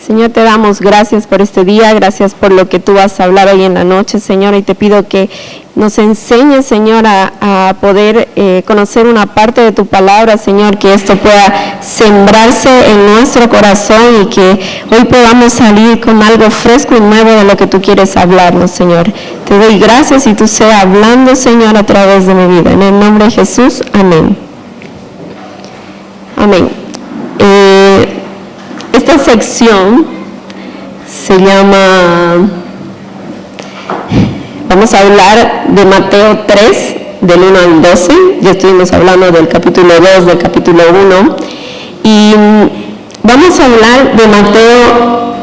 Señor, te damos gracias por este día, gracias por lo que tú vas a hablar hoy en la noche, Señor, y te pido que nos enseñes, Señor, a poder conocer una parte de tu palabra, Señor, que esto pueda sembrarse en nuestro corazón y que hoy podamos salir con algo fresco y nuevo de lo que tú quieres hablarnos, Señor. Te doy gracias y tú seas hablando, Señor, a través de mi vida. En el nombre de Jesús, amén. Amén. Esta sección se llama, vamos a hablar de Mateo 3, del 1 al 12, ya estuvimos hablando del capítulo 2, del capítulo 1, y vamos a hablar de Mateo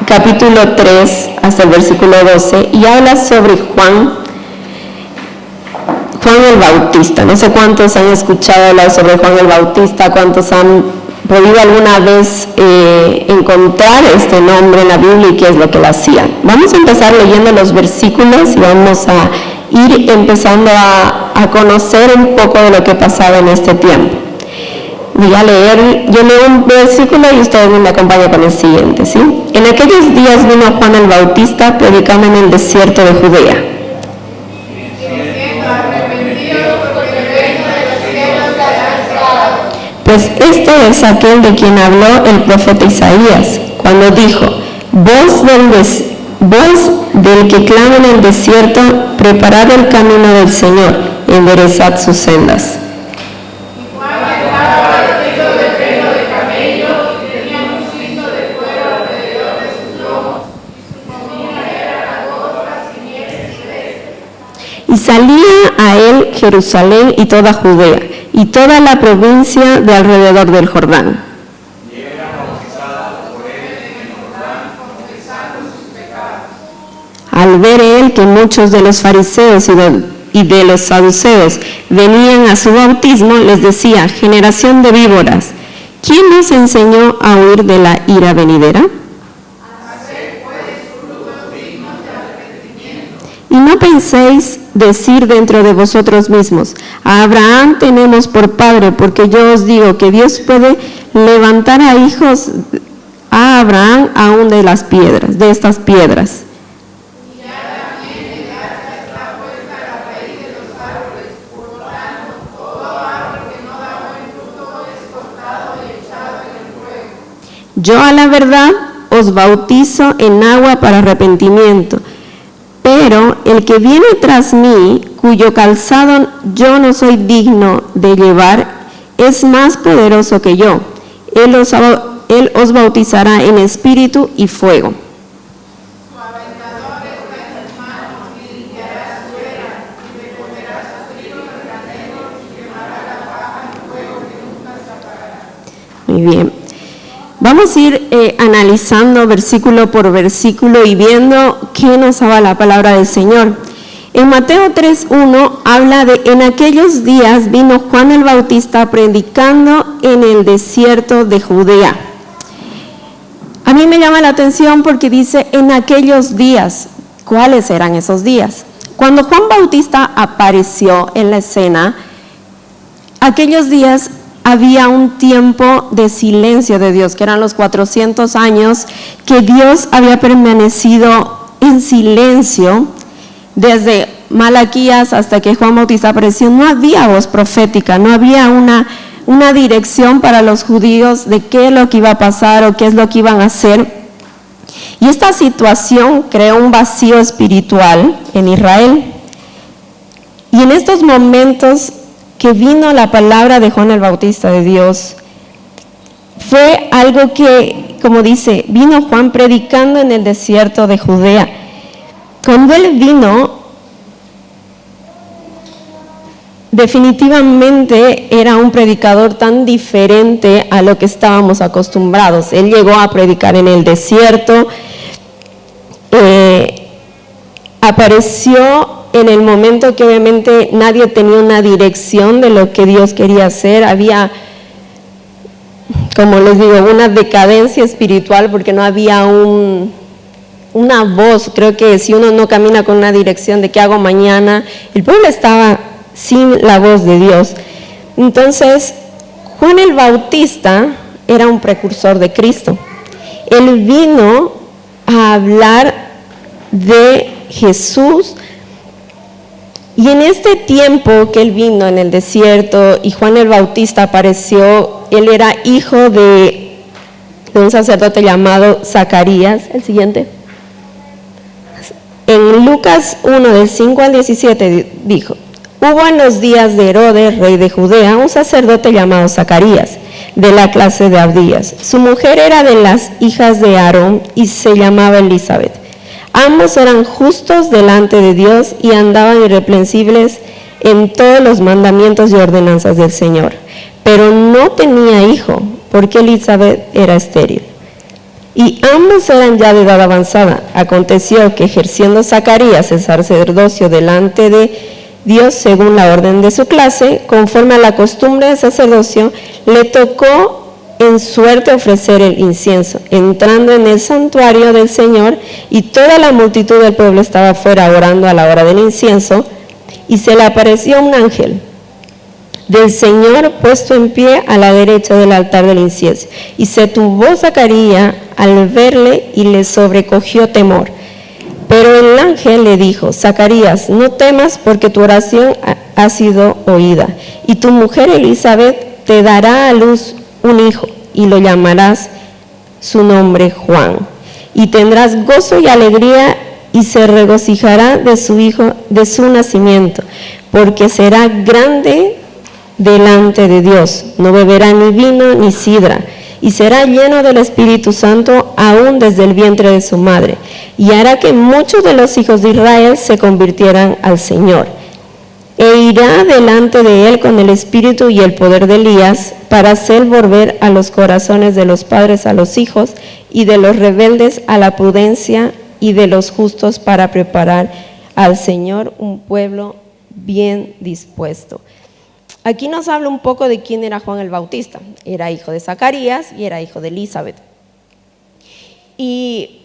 capítulo 3 hasta el versículo 12, y habla sobre Juan el Bautista. No sé cuántos han escuchado hablar sobre Juan el Bautista, cuántos han podido alguna vez encontrar este nombre en la Biblia y qué es lo que él hacía. Vamos a empezar leyendo los versículos y vamos a ir empezando a conocer un poco de lo que pasaba en este tiempo. Voy a leer, yo leo un versículo y ustedes me acompañan con el siguiente, ¿sí? En aquellos días vino Juan el Bautista predicando en el desierto de Judea. Pues esto es aquel de quien habló el profeta Isaías, cuando dijo, voz del que clama en el desierto, preparad el camino del Señor, enderezad sus sendas. Y salía a él Jerusalén y toda Judea, y toda la provincia de alrededor del Jordán. Al ver él que muchos de los fariseos y de los saduceos venían a su bautismo, les decía, generación de víboras, ¿quién nos enseñó a huir de la ira venidera? Y no penséis decir dentro de vosotros mismos, a Abraham tenemos por padre, porque yo os digo que Dios puede levantar a hijos a Abraham aún de las piedras, de estas piedras. Yo a la verdad os bautizo en agua para arrepentimiento, pero el que viene tras mí, cuyo calzado yo no soy digno de llevar, es más poderoso que yo. Él os bautizará en espíritu y fuego. Muy bien. Vamos a ir analizando versículo por versículo y viendo qué nos habla la palabra del Señor. En Mateo 3:1 habla de, en aquellos días vino Juan el Bautista predicando en el desierto de Judea. A mí me llama la atención porque dice en aquellos días. ¿Cuáles eran esos días? Cuando Juan Bautista apareció en la escena, aquellos días había un tiempo de silencio de Dios, que eran los 400 años que Dios había permanecido en silencio desde Malaquías hasta que Juan Bautista apareció. No había voz profética, no había una dirección para los judíos de qué es lo que iba a pasar o qué es lo que iban a hacer. Y esta situación creó un vacío espiritual en Israel. Y en estos momentos que vino la palabra de Juan el Bautista de Dios, fue algo que, como dice, vino Juan predicando en el desierto de Judea. Cuando él vino, definitivamente era un predicador tan diferente a lo que estábamos acostumbrados. Él llegó a predicar en el desierto, apareció en el momento que obviamente nadie tenía una dirección de lo que Dios quería hacer. Había, como les digo, una decadencia espiritual porque no había una voz. Creo que si uno no camina con una dirección de qué hago mañana, el pueblo estaba sin la voz de Dios. Entonces, Juan el Bautista era un precursor de Cristo. Él vino a hablar de Jesús. Y en este tiempo que él vino en el desierto y Juan el Bautista apareció, él era hijo de un sacerdote llamado Zacarías. El siguiente. En Lucas 1, del 5 al 17 dijo: hubo en los días de Herodes, rey de Judea, un sacerdote llamado Zacarías, de la clase de Abdías. Su mujer era de las hijas de Aarón y se llamaba Elizabeth. Ambos eran justos delante de Dios y andaban irreprensibles en todos los mandamientos y ordenanzas del Señor. Pero no tenía hijo, porque Elizabeth era estéril. Y ambos eran ya de edad avanzada. Aconteció que ejerciendo Zacarías el sacerdocio delante de Dios según la orden de su clase, conforme a la costumbre del sacerdocio, le tocó en suerte ofrecer el incienso, entrando en el santuario del Señor, y toda la multitud del pueblo estaba fuera orando a la hora del incienso, y se le apareció un ángel del Señor puesto en pie a la derecha del altar del incienso, y se turbó Zacarías al verle y le sobrecogió temor. Pero el ángel le dijo: Zacarías, no temas, porque tu oración ha sido oída, y tu mujer Elizabeth te dará a luz un hijo, y lo llamarás su nombre Juan, y tendrás gozo y alegría, y se regocijará de su hijo, de su nacimiento, porque será grande delante de Dios, no beberá ni vino ni sidra, y será lleno del Espíritu Santo aún desde el vientre de su madre, y hará que muchos de los hijos de Israel se convirtieran al Señor. E irá delante de él con el espíritu y el poder de Elías, para hacer volver a los corazones de los padres a los hijos, y de los rebeldes a la prudencia, y de los justos para preparar al Señor un pueblo bien dispuesto. Aquí nos habla un poco de quién era Juan el Bautista. Era hijo de Zacarías y era hijo de Elizabeth. Y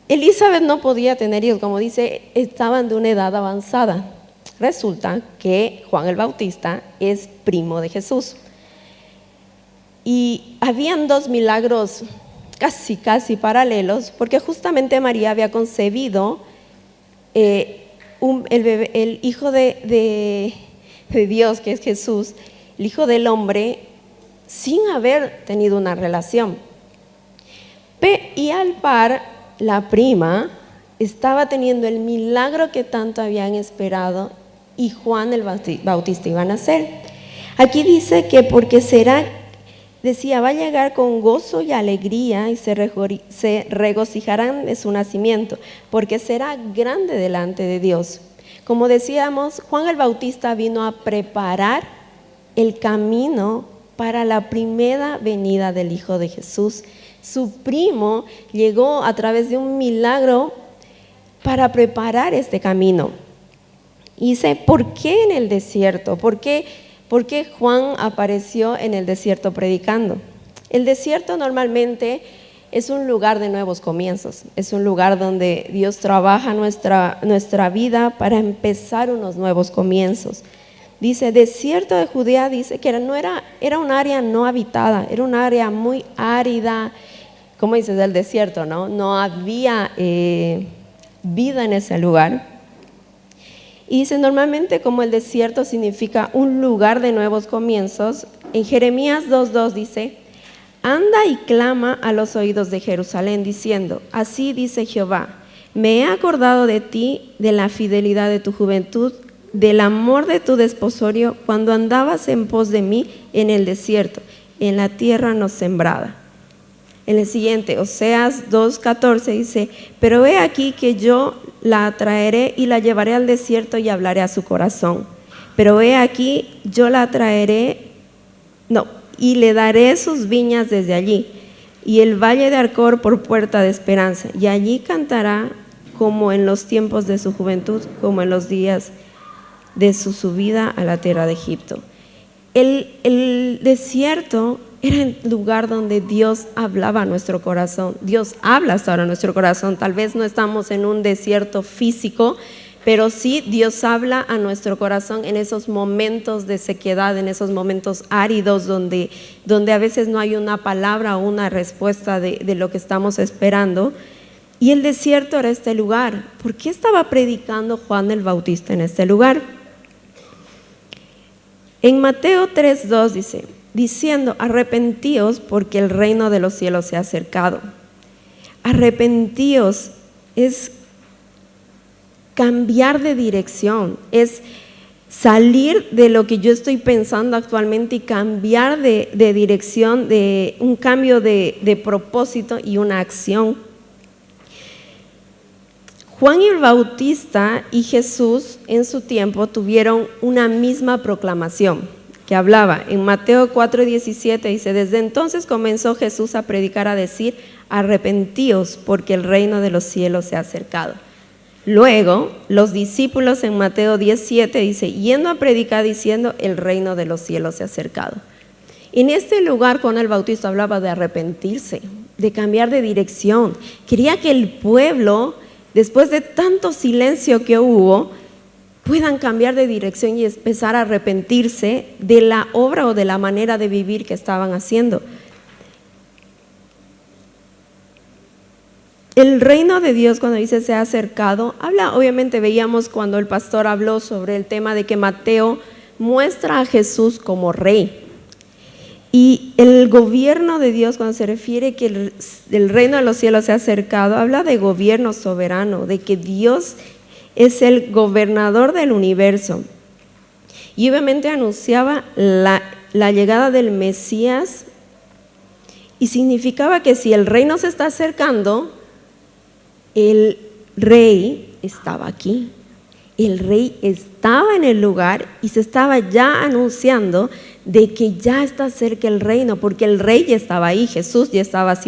Elizabeth no podía tener hijos, como dice, estaban de una edad avanzada. Resulta que Juan el Bautista es primo de Jesús. Y habían dos milagros casi paralelos, porque justamente María había concebido el hijo de Dios, que es Jesús, el hijo del hombre, sin haber tenido una relación. Y al par, la prima estaba teniendo el milagro que tanto habían esperado, y Juan el Bautista iba a nacer. Aquí dice que porque decía, va a llegar con gozo y alegría, y se regocijarán de su nacimiento, porque será grande delante de Dios. Como decíamos, Juan el Bautista vino a preparar el camino para la primera venida del Hijo de Jesús. Su primo llegó a través de un milagro para preparar este camino. Y dice, ¿por qué en el desierto? ¿Por qué Juan apareció en el desierto predicando? El desierto normalmente es un lugar de nuevos comienzos, es un lugar donde Dios trabaja nuestra vida para empezar unos nuevos comienzos. Dice, desierto de Judea, dice que era un área no habitada, era un área muy árida, como dices, del desierto, ¿no? No había vida en ese lugar. Y dice, normalmente como el desierto significa un lugar de nuevos comienzos, en Jeremías 2:2 dice, anda y clama a los oídos de Jerusalén diciendo, así dice Jehová, me he acordado de ti, de la fidelidad de tu juventud, del amor de tu desposorio, cuando andabas en pos de mí en el desierto, en la tierra no sembrada. En el siguiente, Oseas 2:14 dice, pero he aquí que yo la traeré y la llevaré al desierto y hablaré a su corazón. Pero he aquí, yo la traeré, y le daré sus viñas desde allí, y el valle de Arcor por puerta de esperanza, y allí cantará como en los tiempos de su juventud, como en los días de su subida a la tierra de Egipto. El desierto era el lugar donde Dios hablaba a nuestro corazón. Dios habla hasta ahora a nuestro corazón. Tal vez no estamos en un desierto físico, pero sí Dios habla a nuestro corazón en esos momentos de sequedad, en esos momentos áridos donde a veces no hay una palabra o una respuesta de lo que estamos esperando. Y el desierto era este lugar. ¿Por qué estaba predicando Juan el Bautista en este lugar? En Mateo 3:2 dice, diciendo, arrepentíos porque el reino de los cielos se ha acercado. Arrepentíos es cambiar de dirección, es salir de lo que yo estoy pensando actualmente y cambiar de dirección, de un cambio de propósito y una acción. Juan el Bautista y Jesús en su tiempo tuvieron una misma proclamación que hablaba. En Mateo 4:17 dice, desde entonces comenzó Jesús a predicar, a decir, arrepentíos porque el reino de los cielos se ha acercado. Luego, los discípulos en Mateo 10:7 dice, yendo a predicar diciendo, el reino de los cielos se ha acercado. En este lugar Juan el Bautista hablaba de arrepentirse, de cambiar de dirección. Quería que el pueblo, después de tanto silencio que hubo, puedan cambiar de dirección y empezar a arrepentirse de la obra o de la manera de vivir que estaban haciendo. El reino de Dios, cuando dice se ha acercado, habla, obviamente veíamos cuando el pastor habló sobre el tema de que Mateo muestra a Jesús como rey. Y el gobierno de Dios, cuando se refiere que el reino de los cielos se ha acercado, habla de gobierno soberano, de que Dios es el gobernador del universo. Y obviamente anunciaba la llegada del Mesías, y significaba que si el reino se está acercando, el rey estaba aquí. El rey estaba en el lugar y se estaba ya anunciando de que ya está cerca el reino, porque el rey ya estaba ahí. Jesús ya estaba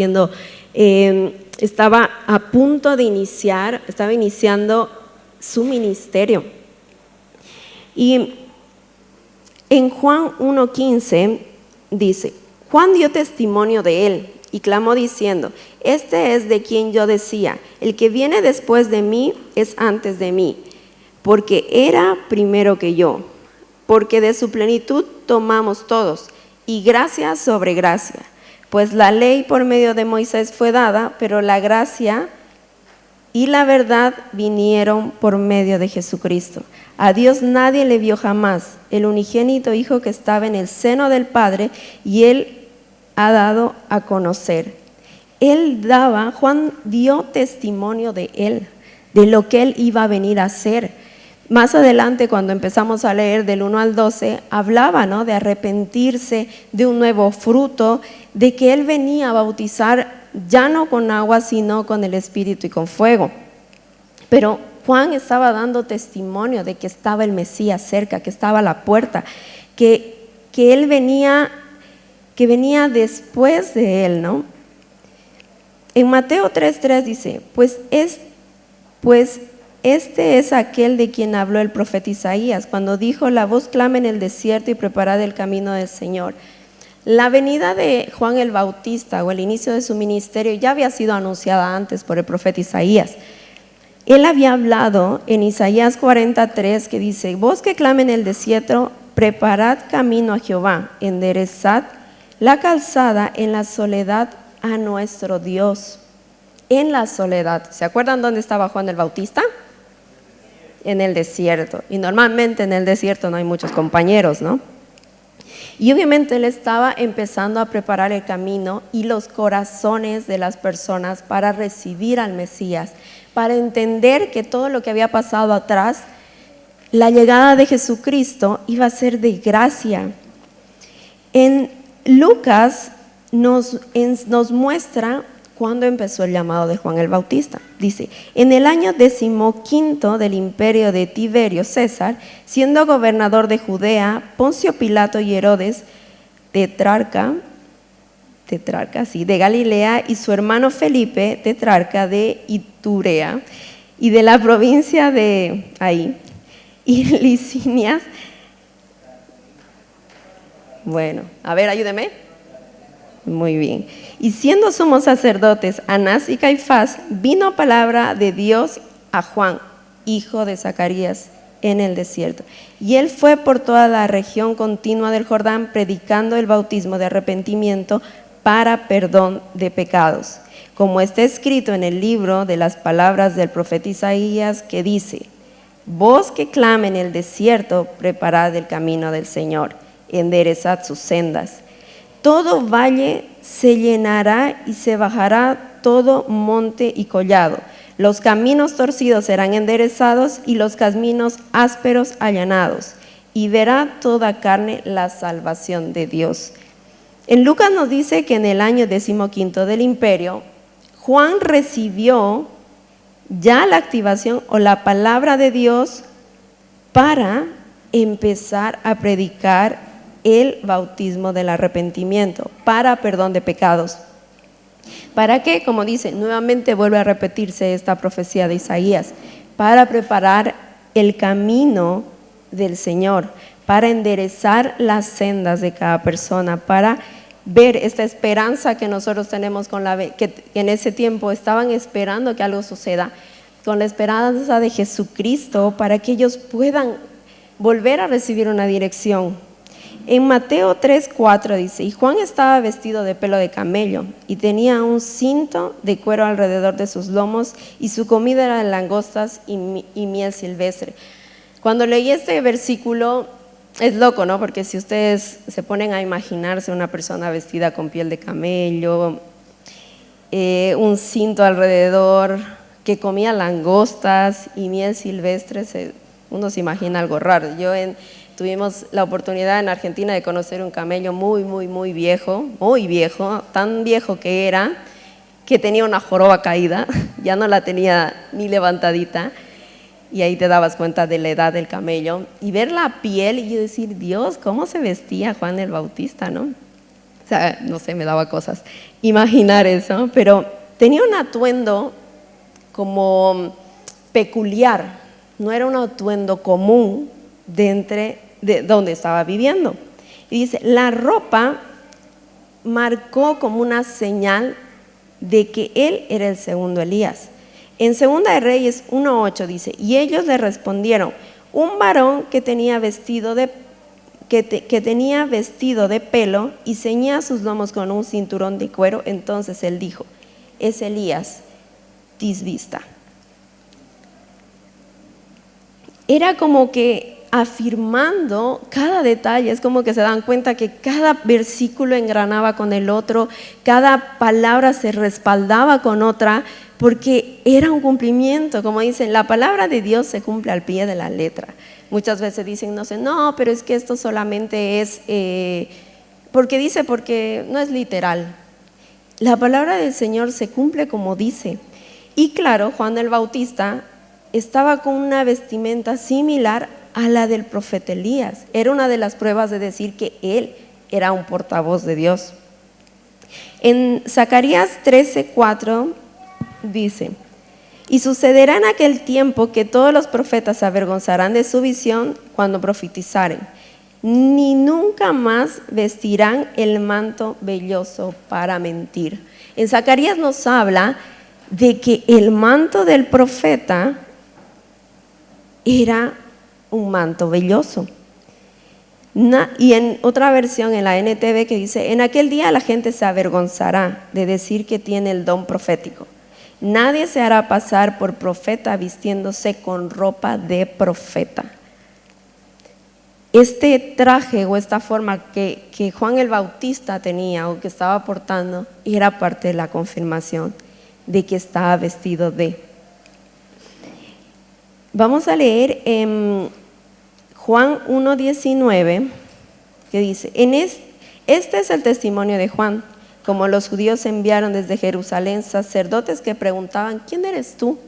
estaba a punto de estaba iniciando su ministerio. Y en Juan 1:15 dice, Juan dio testimonio de él y clamó diciendo, este es de quien yo decía, el que viene después de mí es antes de mí, porque era primero que yo, porque de su plenitud tomamos todos, y gracia sobre gracia. Pues la ley por medio de Moisés fue dada, pero la gracia y la verdad vinieron por medio de Jesucristo. A Dios nadie le vio jamás, el unigénito Hijo que estaba en el seno del Padre, y Él ha dado a conocer. Juan dio testimonio de Él, de lo que Él iba a venir a hacer. Más adelante, cuando empezamos a leer del 1 al 12, hablaba, ¿no?, de arrepentirse, de un nuevo fruto, de que Él venía a bautizar ya no con agua, sino con el Espíritu y con fuego. Pero Juan estaba dando testimonio de que estaba el Mesías cerca, que estaba a la puerta, que Él venía, que venía después de Él, ¿no? En Mateo 3:3 dice, pues este es aquel de quien habló el profeta Isaías, cuando dijo, la voz clama en el desierto y preparad el camino del Señor. La venida de Juan el Bautista o el inicio de su ministerio ya había sido anunciada antes por el profeta Isaías. Él había hablado en Isaías 40:3 que dice, voz que clama en el desierto, preparad camino a Jehová, enderezad la calzada en la soledad a nuestro Dios. En la soledad. ¿Se acuerdan dónde estaba Juan el Bautista? En el desierto. Y normalmente en el desierto no hay muchos compañeros, ¿no? Y obviamente él estaba empezando a preparar el camino y los corazones de las personas para recibir al Mesías, para entender que todo lo que había pasado atrás, la llegada de Jesucristo iba a ser de gracia. En Lucas nos muestra cuándo empezó el llamado de Juan el Bautista. Dice, en el año 15 del imperio de Tiberio César, siendo gobernador de Judea, Poncio Pilato y Herodes, tetrarca de Galilea, y su hermano Felipe, tetrarca de Iturea, y de la provincia de y Licinias. Bueno, a ver, ayúdeme. Muy bien. Y siendo sumos sacerdotes Anás y Caifás, vino palabra de Dios a Juan, hijo de Zacarías, en el desierto. Y él fue por toda la región continua del Jordán, predicando el bautismo de arrepentimiento para perdón de pecados, como está escrito en el libro de las palabras del profeta Isaías, que dice: voz que clama en el desierto, preparad el camino del Señor, enderezad sus sendas. Todo valle se llenará y se bajará todo monte y collado. Los caminos torcidos serán enderezados y los caminos ásperos allanados, y verá toda carne la salvación de Dios. En Lucas nos dice que en el año 15 del imperio, Juan recibió ya la activación o la palabra de Dios para empezar a predicar el bautismo del arrepentimiento para perdón de pecados. ¿Para qué? Como dice, nuevamente vuelve a repetirse esta profecía de Isaías, para preparar el camino del Señor, para enderezar las sendas de cada persona, para ver esta esperanza que nosotros tenemos que en ese tiempo estaban esperando que algo suceda, con la esperanza de Jesucristo, para que ellos puedan volver a recibir una dirección. En Mateo 3:4 dice: y Juan estaba vestido de pelo de camello y tenía un cinto de cuero alrededor de sus lomos, y su comida era de langostas y miel silvestre. Cuando leí este versículo, es loco, ¿no? Porque si ustedes se ponen a imaginarse una persona vestida con piel de camello, un cinto alrededor, que comía langostas y miel silvestre, uno se imagina algo raro. Tuvimos la oportunidad en Argentina de conocer un camello muy viejo, tan viejo que era, que tenía una joroba caída, ya no la tenía ni levantadita, y ahí te dabas cuenta de la edad del camello, y ver la piel y yo decir: Dios, ¿cómo se vestía Juan el Bautista, no? O sea, no sé, me daba cosas imaginar eso, pero tenía un atuendo como peculiar, no era un atuendo común de donde estaba viviendo. Y dice, la ropa marcó como una señal de que él era el segundo Elías. En Segunda de Reyes 1:8 dice: y ellos le respondieron: un varón que tenía vestido de pelo y ceñía sus lomos con un cinturón de cuero. Entonces él dijo: es Elías Tisbista. Era como que afirmando cada detalle, es como que se dan cuenta que cada versículo engranaba con el otro, cada palabra se respaldaba con otra, porque era un cumplimiento. Como dicen, la palabra de Dios se cumple al pie de la letra. Muchas veces dicen, no, pero es que esto solamente es, porque no es literal. La palabra del Señor se cumple como dice. Y claro, Juan el Bautista estaba con una vestimenta similar a la del profeta Elías. Era una de las pruebas de decir que él era un portavoz de Dios. En Zacarías 13:4 dice: y sucederá en aquel tiempo que todos los profetas se avergonzarán de su visión cuando profetizaren, ni nunca más vestirán el manto velloso para mentir. En Zacarías nos habla de que el manto del profeta era un manto velloso. Y en otra versión, en la NTV, que dice: en aquel día la gente se avergonzará de decir que tiene el don profético. Nadie se hará pasar por profeta vistiéndose con ropa de profeta. Este traje o esta forma que Juan el Bautista tenía o que estaba portando era parte de la confirmación de que estaba vestido de. Vamos a leer en Juan 1:19, que dice: este es el testimonio de Juan. Como los judíos enviaron desde Jerusalén sacerdotes que preguntaban: ¿quién eres tú?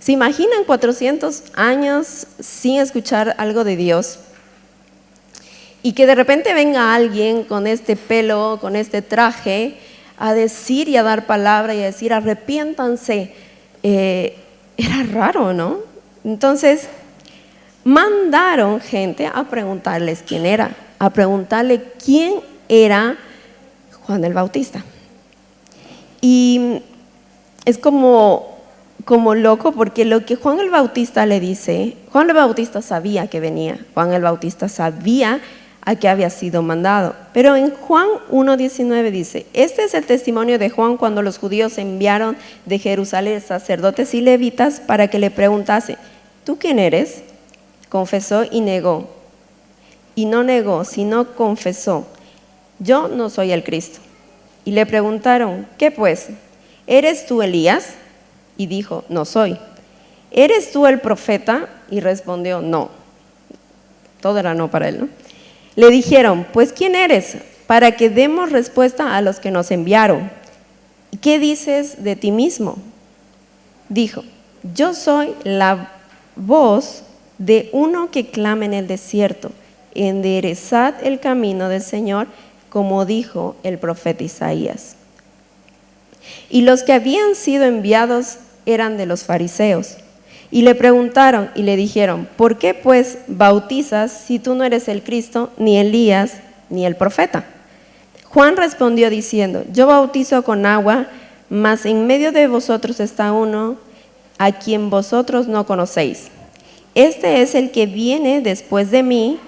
¿Se imaginan 400 años sin escuchar algo de Dios? Y que de repente venga alguien con este pelo, con este traje, a decir y a dar palabra y a decir: arrepiéntanse. Era raro, ¿no? Entonces mandaron gente a preguntarles quién era, a preguntarle quién era Juan el Bautista. Y es como como loco, porque lo que Juan el Bautista le dice, Juan el Bautista sabía que venía, Juan el Bautista sabía a qué había sido mandado. Pero en Juan 1:19 dice: este es el testimonio de Juan cuando los judíos enviaron de Jerusalén sacerdotes y levitas para que le preguntase: ¿tú quién eres? Confesó y negó. Y no negó, sino confesó: yo no soy el Cristo. Y le preguntaron: ¿qué pues? ¿Eres tú Elías? Y dijo: no soy. ¿Eres tú el profeta? Y respondió: no. Todo era no para él, ¿no? Le dijeron: pues ¿quién eres? Para que demos respuesta a los que nos enviaron. ¿Qué dices de ti mismo? Dijo: yo soy la voz de uno que clama en el desierto: enderezad el camino del Señor, como dijo el profeta Isaías. Y los que habían sido enviados eran de los fariseos. Y le preguntaron y le dijeron: ¿por qué pues bautizas si tú no eres el Cristo, ni Elías, ni el profeta? Juan respondió diciendo: yo bautizo con agua, mas en medio de vosotros está uno a quien vosotros no conocéis. Este es el que viene después de mí,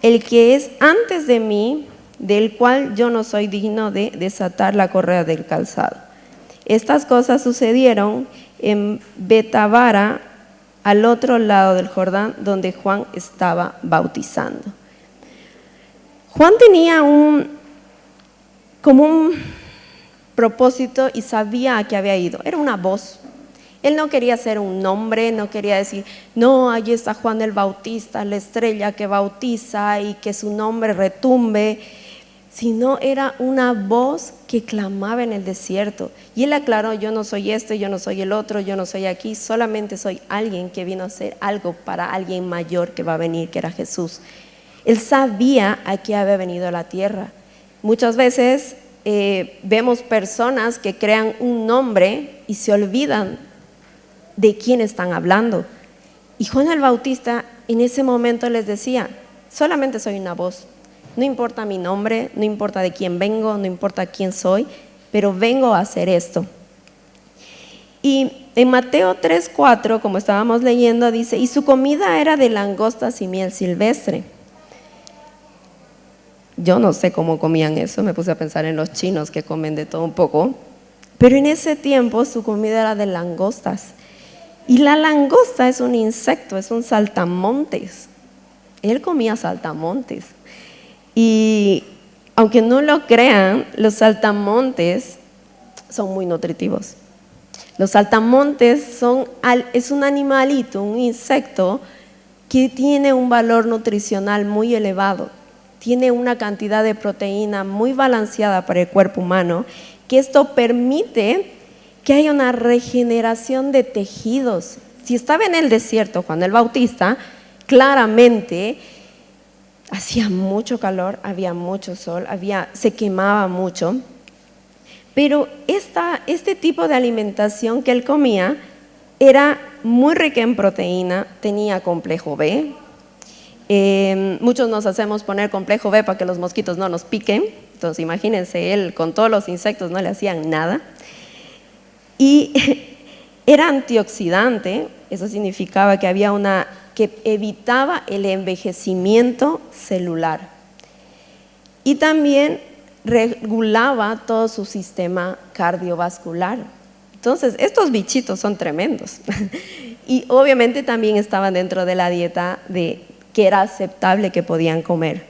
el que es antes de mí, del cual yo no soy digno de desatar la correa del calzado. Estas cosas sucedieron en Betábara, al otro lado del Jordán, donde Juan estaba bautizando. Juan tenía como un propósito y sabía a qué había ido. Era una voz. Él no quería ser un nombre, no quería decir: no, allí está Juan el Bautista, la estrella que bautiza y que su nombre retumbe, sino era una voz que clamaba en el desierto. Y él aclaró: yo no soy este, yo no soy el otro, yo no soy aquí, solamente soy alguien que vino a hacer algo para alguien mayor que va a venir, que era Jesús. Él sabía a qué había venido a la tierra. Muchas veces vemos personas que crean un nombre y se olvidan de quién están hablando. Y Juan el Bautista en ese momento les decía: solamente soy una voz. No importa mi nombre, no importa de quién vengo, no importa quién soy, pero vengo a hacer esto. Y en Mateo 3:4, como estábamos leyendo, dice: y su comida era de langostas y miel silvestre. Yo no sé cómo comían eso, me puse a pensar en los chinos que comen de todo un poco, pero en ese tiempo su comida era de langostas. Y la langosta es un insecto, es un saltamontes. Él comía saltamontes. Y aunque no lo crean, los saltamontes son muy nutritivos. Los saltamontes es un animalito, un insecto que tiene un valor nutricional muy elevado. Tiene una cantidad de proteína muy balanceada para el cuerpo humano, que esto permite que haya una regeneración de tejidos. Si estaba en el desierto Juan el Bautista, claramente hacía mucho calor, había mucho sol, se quemaba mucho, pero este tipo de alimentación que él comía era muy rica en proteína, tenía complejo B. Muchos nos hacemos poner complejo B para que los mosquitos no nos piquen. Entonces imagínense, él con todos los insectos no le hacían nada. Y era antioxidante, eso significaba que que evitaba el envejecimiento celular y también regulaba todo su sistema cardiovascular. Entonces estos bichitos son tremendos y obviamente también estaban dentro de la dieta que era aceptable que podían comer.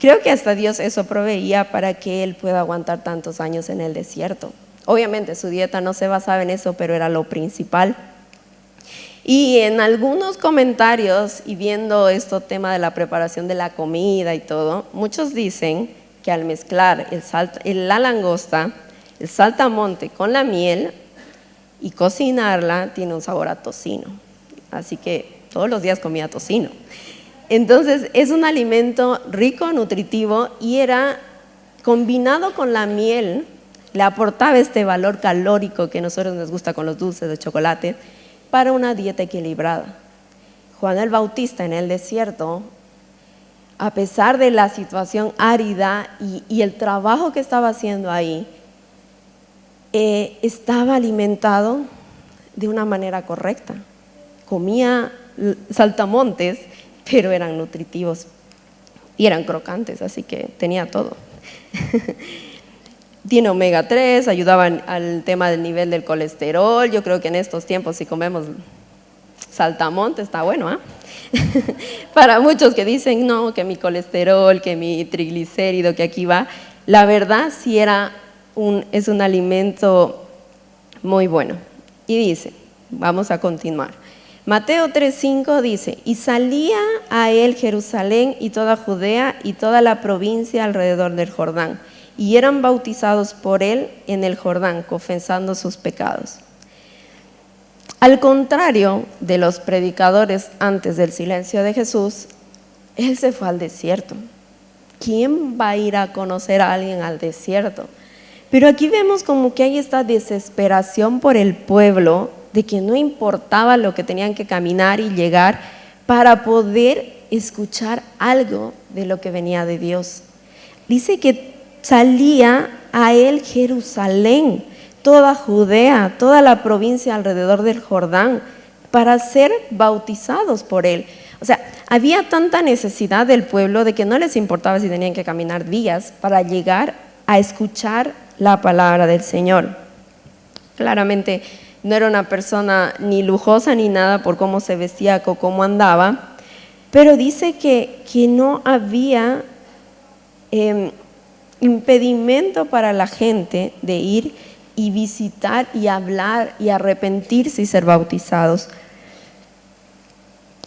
Creo que hasta Dios eso proveía para que él pueda aguantar tantos años en el desierto. Obviamente su dieta no se basaba en eso, pero era lo principal. Y en algunos comentarios, y viendo este tema de la preparación de la comida y todo, muchos dicen que al mezclar la langosta, el saltamonte con la miel y cocinarla, tiene un sabor a tocino. Así que todos los días comía tocino. Entonces es un alimento rico, nutritivo, y era combinado con la miel, le aportaba este valor calórico que a nosotros nos gusta con los dulces de chocolate, para una dieta equilibrada. Juan el Bautista en el desierto, a pesar de la situación árida y el trabajo que estaba haciendo ahí, estaba alimentado de una manera correcta. Comía saltamontes, pero eran nutritivos y eran crocantes, así que tenía todo. Tiene omega 3, ayudaban al tema del nivel del colesterol. Yo creo que en estos tiempos si comemos saltamontes está bueno, ¿eh? Para muchos que dicen, no, que mi colesterol, que mi triglicérido, que aquí va, la verdad sí es un alimento muy bueno. Y dice, vamos a continuar. Mateo 3:5 dice, y salía a él Jerusalén y toda Judea y toda la provincia alrededor del Jordán, y eran bautizados por él en el Jordán, confesando sus pecados. Al contrario de los predicadores antes del silencio de Jesús, él se fue al desierto. ¿Quién va a ir a conocer a alguien al desierto? Pero aquí vemos como que hay esta desesperación por el pueblo, de que no importaba lo que tenían que caminar y llegar para poder escuchar algo de lo que venía de Dios. Dice que salía a él Jerusalén, toda Judea, toda la provincia alrededor del Jordán, para ser bautizados por él. O sea, había tanta necesidad del pueblo de que no les importaba si tenían que caminar días para llegar a escuchar la palabra del Señor. Claramente no era una persona ni lujosa ni nada por cómo se vestía o cómo andaba, pero dice que no había impedimento para la gente de ir y visitar y hablar y arrepentirse y ser bautizados.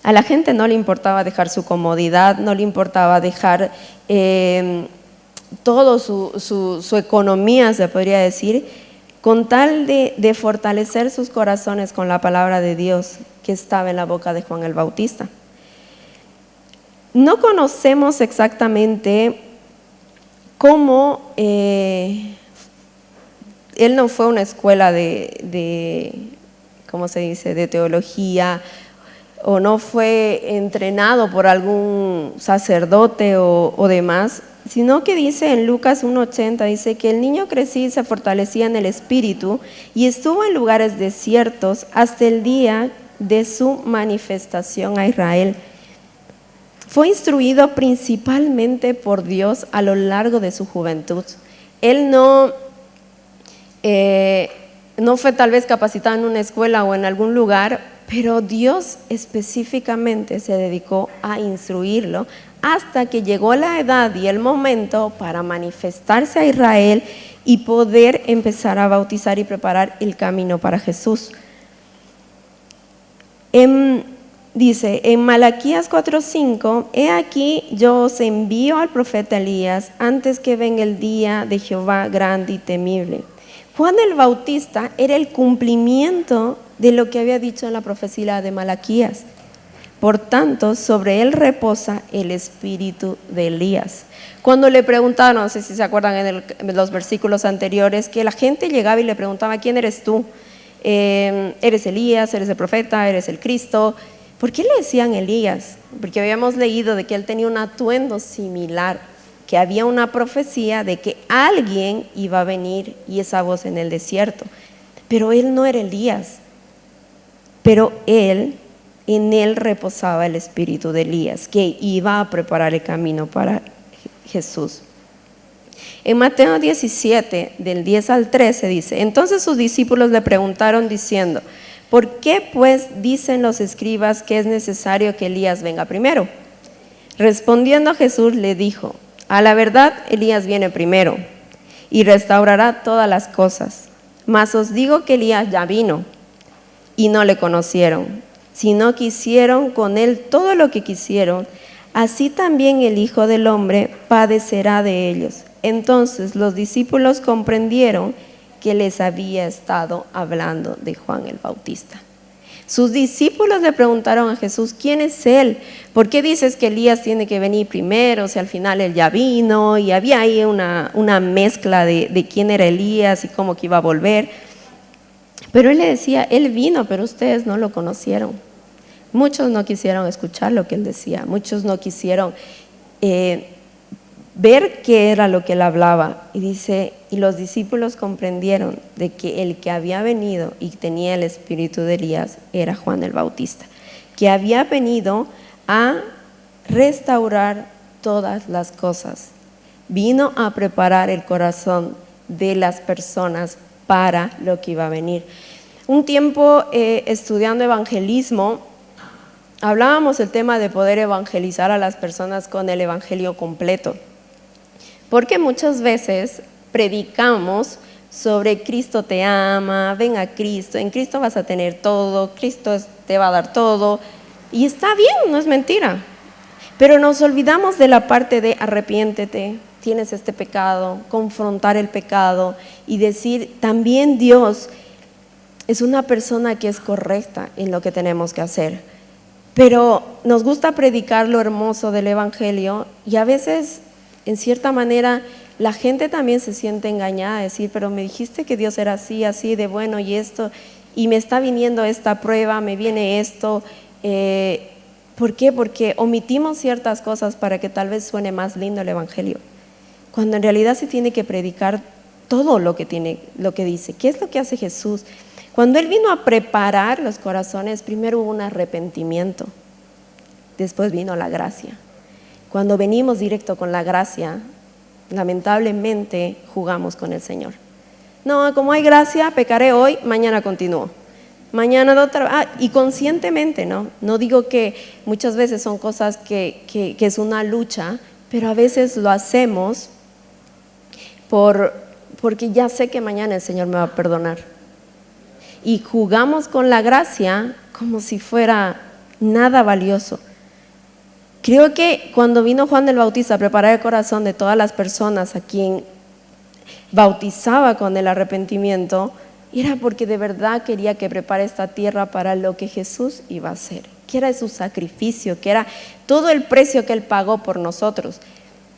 A la gente no le importaba dejar su comodidad, no le importaba dejar todo su economía, se podría decir, con tal de fortalecer sus corazones con la palabra de Dios que estaba en la boca de Juan el Bautista. No conocemos exactamente cómo él no fue a una escuela ¿cómo se dice?, de teología, o no fue entrenado por algún sacerdote o demás, sino que dice en Lucas 1:80, dice que el niño crecía y se fortalecía en el espíritu y estuvo en lugares desiertos hasta el día de su manifestación a Israel. Fue instruido principalmente por Dios a lo largo de su juventud. Él no fue tal vez capacitado en una escuela o en algún lugar, pero Dios específicamente se dedicó a instruirlo hasta que llegó la edad y el momento para manifestarse a Israel y poder empezar a bautizar y preparar el camino para Jesús. Dice en Malaquías 4:5, he aquí yo os envío al profeta Elías antes que venga el día de Jehová grande y temible. Juan el Bautista era el cumplimiento de lo que había dicho en la profecía de Malaquías. Por tanto, sobre él reposa el espíritu de Elías. Cuando le preguntaron, no sé si se acuerdan en los versículos anteriores, que la gente llegaba y le preguntaba, ¿quién eres tú? ¿Eres Elías? ¿Eres el profeta? ¿Eres el Cristo? ¿Por qué le decían Elías? Porque habíamos leído de que él tenía un atuendo similar, que había una profecía de que alguien iba a venir y esa voz en el desierto. Pero él no era Elías, pero en él reposaba el espíritu de Elías, que iba a preparar el camino para Jesús. En Mateo 17, del 10 al 13 dice, entonces sus discípulos le preguntaron diciendo, ¿por qué pues dicen los escribas que es necesario que Elías venga primero? Respondiendo Jesús le dijo, a la verdad Elías viene primero y restaurará todas las cosas, mas os digo que Elías ya vino y no le conocieron, sino que hicieron con él todo lo que quisieron, así también el Hijo del Hombre padecerá de ellos. Entonces los discípulos comprendieron que les había estado hablando de Juan el Bautista. Sus discípulos le preguntaron a Jesús, ¿quién es él? ¿Por qué dices que Elías tiene que venir primero? Si al final él ya vino, y había ahí una mezcla de quién era Elías y cómo que iba a volver. Pero él le decía, él vino, pero ustedes no lo conocieron. Muchos no quisieron escuchar lo que él decía, muchos no quisieron ver qué era lo que él hablaba. Y dice, y los discípulos comprendieron de que el que había venido y tenía el espíritu de Elías era Juan el Bautista, que había venido a restaurar todas las cosas. Vino a preparar el corazón de las personas para lo que iba a venir. Un tiempo estudiando evangelismo, hablábamos el tema de poder evangelizar a las personas con el evangelio completo. Porque muchas veces predicamos sobre Cristo te ama, ven a Cristo, en Cristo vas a tener todo, Cristo te va a dar todo. Y está bien, no es mentira. Pero nos olvidamos de la parte de arrepiéntete, tienes este pecado, confrontar el pecado y decir también Dios es una persona que es correcta en lo que tenemos que hacer. Pero nos gusta predicar lo hermoso del evangelio y a veces, en cierta manera, la gente también se siente engañada, decir, pero me dijiste que Dios era así, así de bueno y esto, y me está viniendo esta prueba, me viene esto. ¿Por qué? Porque omitimos ciertas cosas para que tal vez suene más lindo el evangelio, cuando en realidad se tiene que predicar todo lo que dice. ¿Qué es lo que hace Jesús? Cuando Él vino a preparar los corazones, primero hubo un arrepentimiento, después vino la gracia. Cuando venimos directo con la gracia, lamentablemente jugamos con el Señor. No, como hay gracia, pecaré hoy, mañana continúo. Mañana de otra, y conscientemente, no digo que muchas veces son cosas que es una lucha, pero a veces lo hacemos porque ya sé que mañana el Señor me va a perdonar. Y jugamos con la gracia como si fuera nada valioso. Creo que cuando vino Juan el Bautista a preparar el corazón de todas las personas a quien bautizaba con el arrepentimiento, era porque de verdad quería que prepare esta tierra para lo que Jesús iba a hacer, que era su sacrificio, que era todo el precio que Él pagó por nosotros.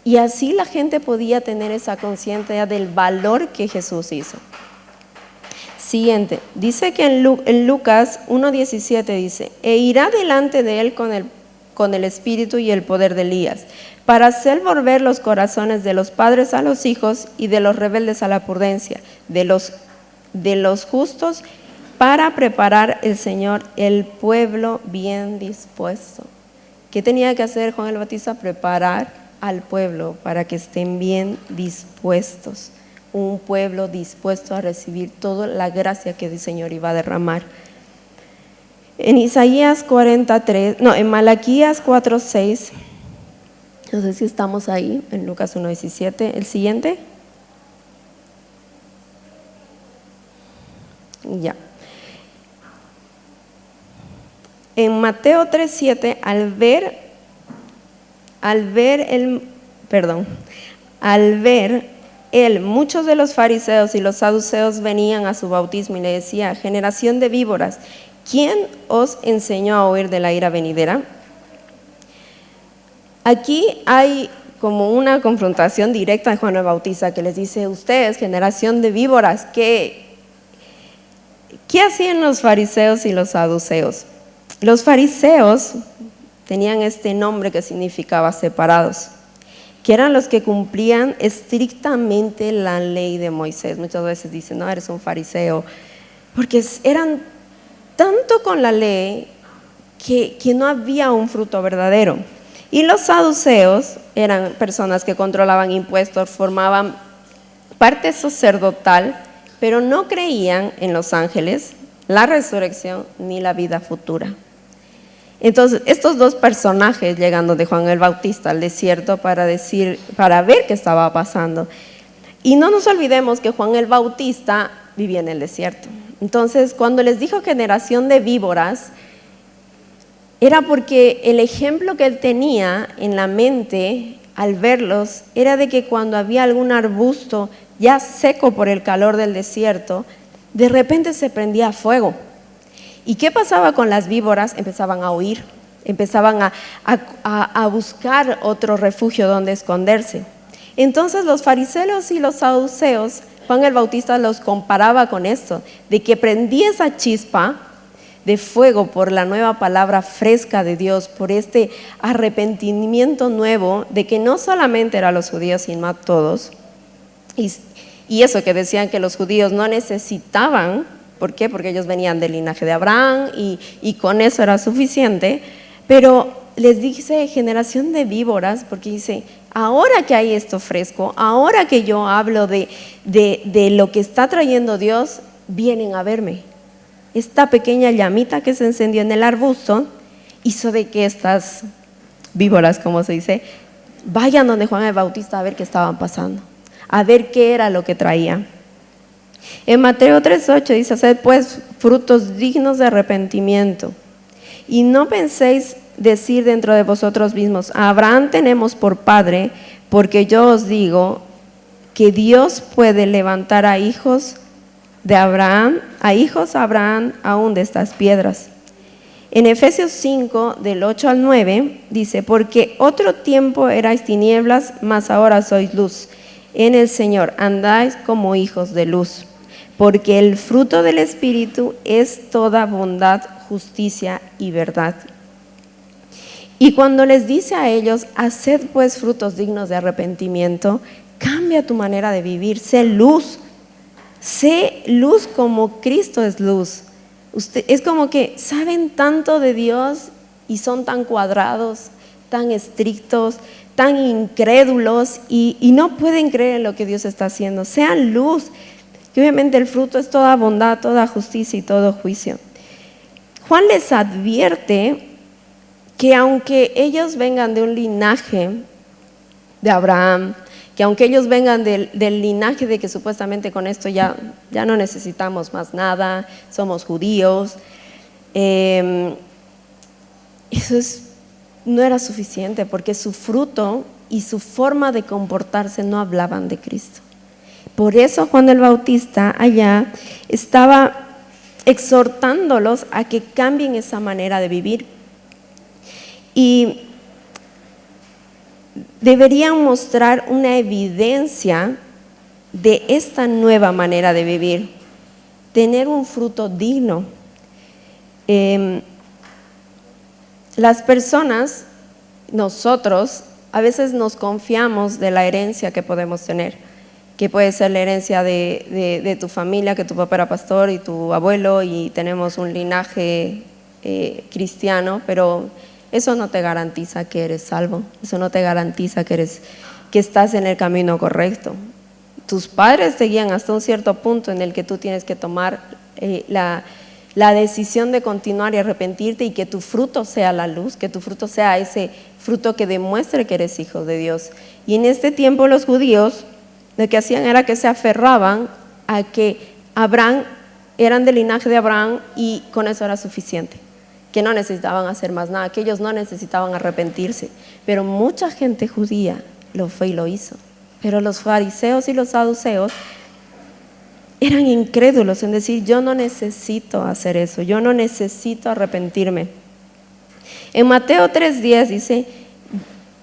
Y así la gente podía tener esa conciencia del valor que Jesús hizo. Siguiente, dice que en Lucas 1:17 dice, e irá delante de él con el espíritu y el poder de Elías, para hacer volver los corazones de los padres a los hijos y de los rebeldes a la prudencia, de los justos, para preparar el Señor el pueblo bien dispuesto. ¿Qué tenía que hacer Juan el Bautista? Preparar al pueblo para que estén bien dispuestos. Un pueblo dispuesto a recibir toda la gracia que el Señor iba a derramar. En Isaías 43, en Malaquías 4:6, no sé si estamos ahí, en Lucas 1:17, el siguiente. Ya. En Mateo 3:7, al ver muchos de los fariseos y los saduceos venían a su bautismo y le decía, generación de víboras, ¿quién os enseñó a huir de la ira venidera? Aquí hay como una confrontación directa de Juan el Bautista que les dice, ustedes, generación de víboras, ¿qué hacían los fariseos y los saduceos? Los fariseos tenían este nombre que significaba separados, que eran los que cumplían estrictamente la ley de Moisés. Muchas veces dicen, no, eres un fariseo, porque eran tanto con la ley que no había un fruto verdadero. Y los saduceos eran personas que controlaban impuestos, formaban parte sacerdotal, pero no creían en los ángeles, la resurrección ni la vida futura. Entonces, estos dos personajes llegando de Juan el Bautista al desierto para ver qué estaba pasando. Y no nos olvidemos que Juan el Bautista vivía en el desierto. Entonces, cuando les dijo generación de víboras, era porque el ejemplo que él tenía en la mente al verlos era de que cuando había algún arbusto ya seco por el calor del desierto, de repente se prendía fuego. ¿Y qué pasaba con las víboras? Empezaban a huir, empezaban a buscar otro refugio donde esconderse. Entonces los fariseos y los saduceos, Juan el Bautista los comparaba con esto, de que prendía esa chispa, de fuego por la nueva palabra fresca de Dios, por este arrepentimiento nuevo de que no solamente eran los judíos, sino a todos. Y eso que decían que los judíos no necesitaban, ¿por qué? Porque ellos venían del linaje de Abraham y con eso era suficiente, pero les dice generación de víboras, porque dice, ahora que hay esto fresco, ahora que yo hablo de lo que está trayendo Dios, vienen a verme. Esta pequeña llamita que se encendió en el arbusto hizo de que estas víboras, como se dice, vayan donde Juan el Bautista a ver qué estaban pasando, a ver qué era lo que traía. En Mateo 3:8 dice, haced pues frutos dignos de arrepentimiento, y no penséis decir dentro de vosotros mismos, a Abraham tenemos por padre, porque yo os digo que Dios puede levantar a hijos de Abraham, aún de estas piedras. En Efesios 5, del 8 al 9, dice, porque otro tiempo erais tinieblas, mas ahora sois luz. En el Señor andáis como hijos de luz, porque el fruto del Espíritu es toda bondad, justicia y verdad. Y cuando les dice a ellos, haced pues frutos dignos de arrepentimiento, cambia tu manera de vivir, sé luz como Cristo es luz. Es como que saben tanto de Dios y son tan cuadrados, tan estrictos, tan incrédulos y no pueden creer en lo que Dios está haciendo. Sean luz, que obviamente el fruto es toda bondad, toda justicia y todo juicio. Juan les advierte que aunque ellos vengan de un linaje de Abraham, que aunque ellos vengan del linaje de que supuestamente con esto ya no necesitamos más nada, somos judíos, eso no era suficiente, porque su fruto y su forma de comportarse no hablaban de Cristo. Por eso Juan el Bautista allá estaba exhortándolos a que cambien esa manera de vivir. Y deberían mostrar una evidencia de esta nueva manera de vivir, tener un fruto digno. Las personas, nosotros, a veces nos confiamos de la herencia que podemos tener, que puede ser la herencia de tu familia, que tu papá era pastor y tu abuelo y tenemos un linaje cristiano, pero eso no te garantiza que eres salvo, eso no te garantiza que estás en el camino correcto. Tus padres te guían hasta un cierto punto en el que tú tienes que tomar la decisión de continuar y arrepentirte y que tu fruto sea la luz, que tu fruto sea ese fruto que demuestre que eres hijo de Dios. Y en este tiempo los judíos lo que hacían era que se aferraban a que Abraham, eran del linaje de Abraham y con eso era suficiente, que no necesitaban hacer más nada, que ellos no necesitaban arrepentirse. Pero mucha gente judía lo fue y lo hizo. Pero los fariseos y los saduceos eran incrédulos en decir, yo no necesito hacer eso, yo no necesito arrepentirme. En Mateo 3:10 dice,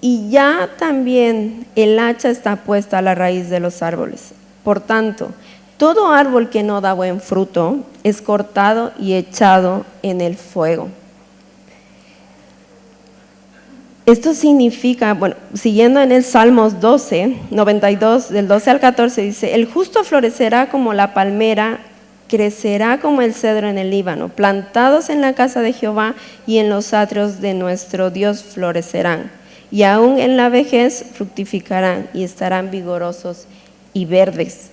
y ya también el hacha está puesta a la raíz de los árboles. Por tanto, todo árbol que no da buen fruto es cortado y echado en el fuego. Esto significa, bueno, siguiendo en el Salmos 12, 92, del 12 al 14, dice, el justo florecerá como la palmera, crecerá como el cedro en el Líbano, plantados en la casa de Jehová y en los atrios de nuestro Dios florecerán, y aún en la vejez fructificarán y estarán vigorosos y verdes.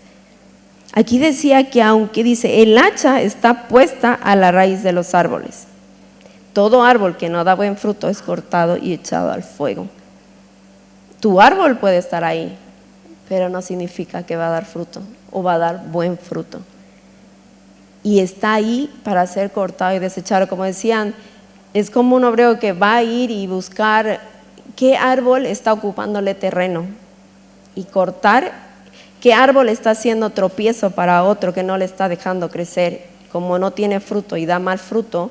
Aquí decía que aunque dice, el hacha está puesta a la raíz de los árboles. Todo árbol que no da buen fruto es cortado y echado al fuego. Tu árbol puede estar ahí, pero no significa que va a dar fruto o va a dar buen fruto. Y está ahí para ser cortado y desechado. Como decían, es como un obrero que va a ir y buscar qué árbol está ocupándole terreno y cortar, qué árbol está haciendo tropiezo para otro que no le está dejando crecer. Como no tiene fruto y da mal fruto,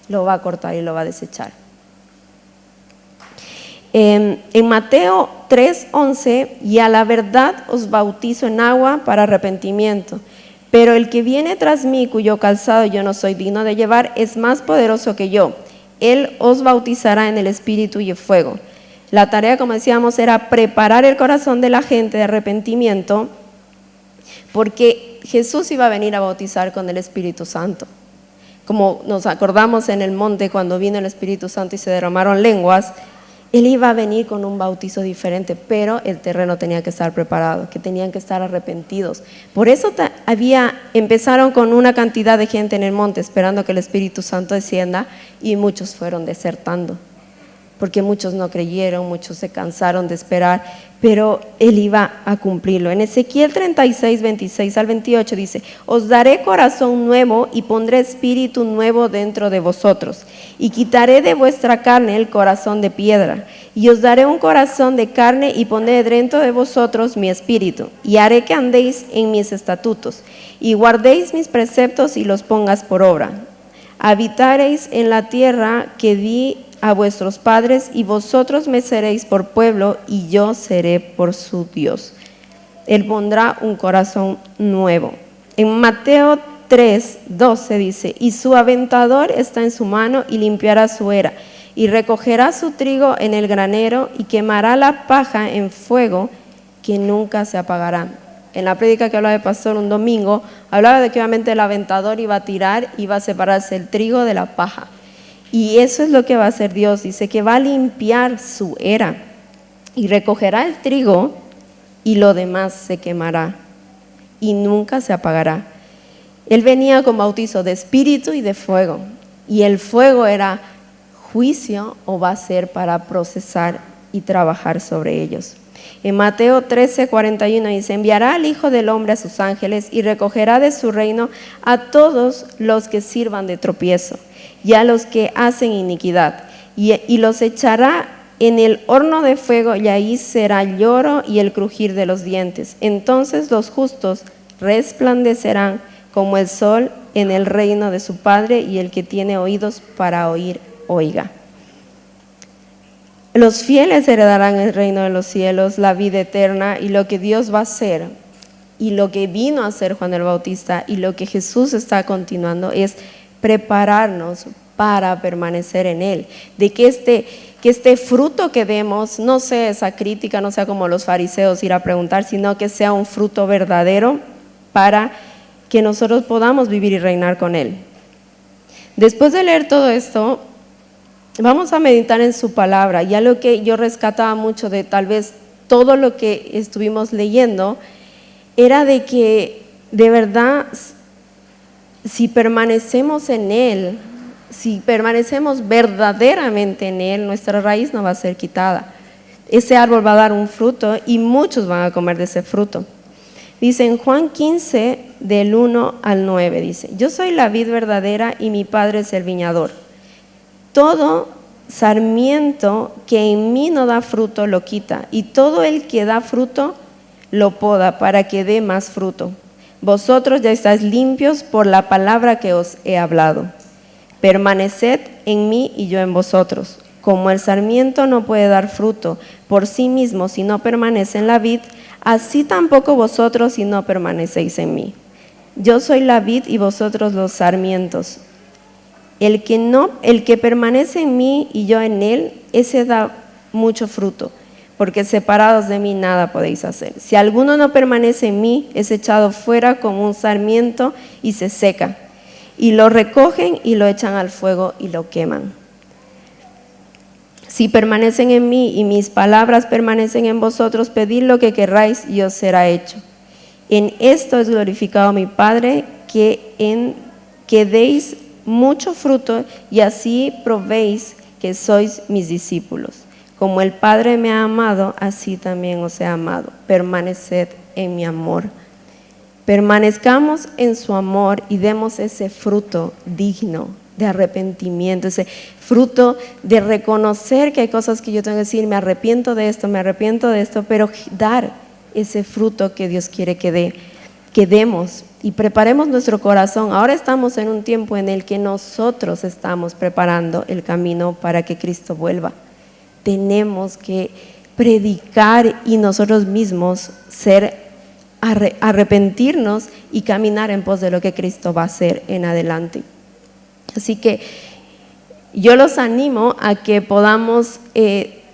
lo va a cortar y lo va a desechar. En Mateo 3:11, y a la verdad os bautizo en agua para arrepentimiento. Pero el que viene tras mí, cuyo calzado yo no soy digno de llevar, es más poderoso que yo. Él os bautizará en el Espíritu y en fuego. La tarea, como decíamos, era preparar el corazón de la gente de arrepentimiento, porque Jesús iba a venir a bautizar con el Espíritu Santo. Como nos acordamos en el monte cuando vino el Espíritu Santo y se derramaron lenguas, Él iba a venir con un bautizo diferente, pero el terreno tenía que estar preparado, que tenían que estar arrepentidos. Por eso empezaron con una cantidad de gente en el monte esperando que el Espíritu Santo descienda, y muchos fueron desertando, porque muchos no creyeron, muchos se cansaron de esperar, pero Él iba a cumplirlo. En Ezequiel 36, 26 al 28 dice: os daré corazón nuevo y pondré espíritu nuevo dentro de vosotros, y quitaré de vuestra carne el corazón de piedra, y os daré un corazón de carne y pondré dentro de vosotros mi espíritu, y haré que andéis en mis estatutos, y guardéis mis preceptos y los pongas por obra. Habitaréis en la tierra que di a vuestros padres, y vosotros me seréis por pueblo, y yo seré por su Dios. Él pondrá un corazón nuevo. En Mateo 3, 12 dice: y su aventador está en su mano, y limpiará su era, y recogerá su trigo en el granero, y quemará la paja en fuego que nunca se apagará. En la prédica que hablaba de pastor un domingo, hablaba de que obviamente el aventador iba a tirar, iba a separarse el trigo de la paja. Y eso es lo que va a hacer Dios. Dice que va a limpiar su era y recogerá el trigo, y lo demás se quemará y nunca se apagará. Él venía con bautizo de espíritu y de fuego, y el fuego era juicio, o va a ser para procesar y trabajar sobre ellos. En Mateo 13, 41 dice: enviará al Hijo del Hombre a sus ángeles, y recogerá de su reino a todos los que sirvan de tropiezo y a los que hacen iniquidad, y los echará en el horno de fuego, y ahí será lloro y el crujir de los dientes. Entonces los justos resplandecerán como el sol en el reino de su Padre, y el que tiene oídos para oír, oiga. Los fieles heredarán el reino de los cielos, la vida eterna, y lo que Dios va a hacer, y lo que vino a hacer Juan el Bautista, y lo que Jesús está continuando, es prepararnos para permanecer en Él. De que este fruto que demos no sea esa crítica, no sea como los fariseos ir a preguntar, sino que sea un fruto verdadero para que nosotros podamos vivir y reinar con Él. Después de leer todo esto, vamos a meditar en su palabra. Y algo que yo rescataba mucho de tal vez todo lo que estuvimos leyendo era de que de verdad, si permanecemos en Él, si permanecemos verdaderamente en Él, nuestra raíz no va a ser quitada. Ese árbol va a dar un fruto, y muchos van a comer de ese fruto. Dice en Juan 15, del 1 al 9, dice: yo soy la vid verdadera, y mi Padre es el viñador. Todo sarmiento que en mí no da fruto lo quita, y todo el que da fruto lo poda, para que dé más fruto. Vosotros ya estáis limpios por la palabra que os he hablado. Permaneced en mí y yo en vosotros. Como el sarmiento no puede dar fruto por sí mismo si no permanece en la vid, así tampoco vosotros si no permanecéis en mí. Yo soy la vid y vosotros los sarmientos. El que permanece en mí y yo en él, ese da mucho fruto, porque separados de mí nada podéis hacer. Si alguno no permanece en mí, es echado fuera como un sarmiento y se seca, y lo recogen y lo echan al fuego y lo queman. Si permanecen en mí y mis palabras permanecen en vosotros, pedid lo que querráis y os será hecho. En esto es glorificado mi Padre, que deis mucho fruto, y así probéis que sois mis discípulos. Como el Padre me ha amado, así también os he amado. Permaneced en mi amor. Permanezcamos en su amor y demos ese fruto digno de arrepentimiento, ese fruto de reconocer que hay cosas que yo tengo que decir: me arrepiento de esto, pero dar ese fruto que Dios quiere que demos, y preparemos nuestro corazón. Ahora estamos en un tiempo en el que nosotros estamos preparando el camino para que Cristo vuelva. Tenemos que predicar y nosotros mismos ser arrepentirnos y caminar en pos de lo que Cristo va a hacer en adelante. Así que yo los animo a que podamos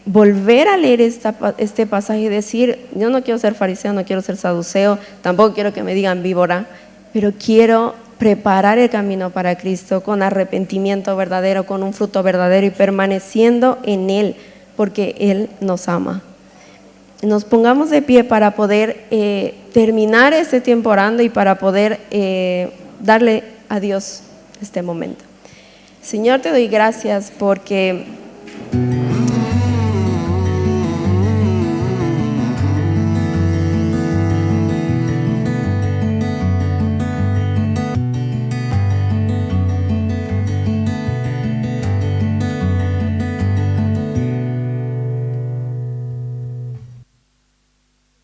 volver a leer este pasaje y decir, yo no quiero ser fariseo, no quiero ser saduceo, tampoco quiero que me digan víbora, pero quiero preparar el camino para Cristo con arrepentimiento verdadero, con un fruto verdadero y permaneciendo en Él, porque Él nos ama. Nos pongamos de pie para poder terminar este tiempo orando y para poder darle a Dios este momento. Señor, te doy gracias porque